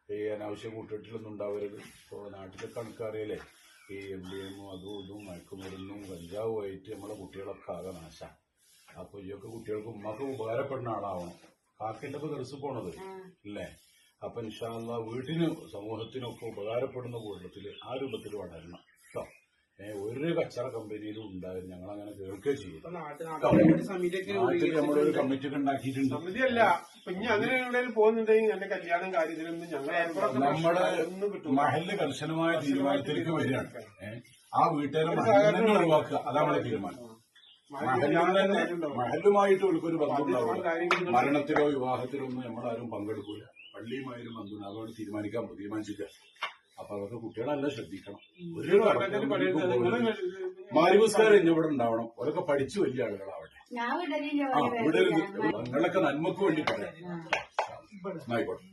ഈ അനാവശ്യ കൂട്ടുകെട്ടിലൊന്നും ഉണ്ടാവരുത്. ഇപ്പോൾ നാട്ടിലൊക്കെ കണക്കറിയല്ലേ, ഈ MDMA അതും ഇതും മയക്കുമരുന്നും കഞ്ചാവുമായിട്ട് നമ്മളെ കുട്ടികളൊക്കെ ആകെ നാശം. അപ്പൊ ഇയൊക്കെ കുട്ടികൾക്ക് ഉമ്മക്ക് ഉപകാരപ്പെടുന്ന ആളാവണം. കാക്കിന്റെ ഇപ്പൊ ഗൾസ് പോണത് അല്ലേ? അപ്പൊ ഇൻഷാ അല്ലാഹ് വീട്ടിനും സമൂഹത്തിനൊക്കെ ഉപകാരപ്പെടുന്ന കൂട്ടത്തില് ആ രൂപത്തിൽ വളരണം കേട്ടോ. ഒരു കച്ചറ കമ്പനിയിലും ഉണ്ടായിരുന്നു, ഞങ്ങൾ അങ്ങനെ കേൾക്കുകയും ചെയ്യും. നാട്ടിൽ നമ്മളൊരു കമ്മിറ്റി ഒക്കെ ഉണ്ടാക്കിയിട്ടുണ്ട്. നമ്മള് മഹല്ല് കർശനമായ തീരുമാനത്തിലേക്ക് വരികയാണ്. ആ വീട്ടുകാരെ മഹല്ലിനെ ഒഴിവാക്കുക, അതാണ് നമ്മുടെ തീരുമാനം. മഹല്ലുമായിട്ട് ഒരു ബന്ധമുണ്ടാവില്ല. മരണത്തിലോ വിവാഹത്തിലോ ഒന്നും നമ്മളാരും പങ്കെടുക്കൂല. പള്ളിയുമായാലും ബന്ധുവിന് അതുകൊണ്ട് തീരുമാനിച്ചില്ല. അപ്പൊ അതൊക്കെ കുട്ടികളെല്ലാം ശ്രദ്ധിക്കണം. ഒരു മാരിപുസ്കാരം ഇവിടെ ഉണ്ടാവണം. അവരൊക്കെ പഠിച്ചു വലിയ ആളുകളാവട്ടെ. വിടരുത്. നിങ്ങളൊക്കെ നന്മക്ക് വേണ്ടി പറയാം. ആയിക്കോട്ടെ.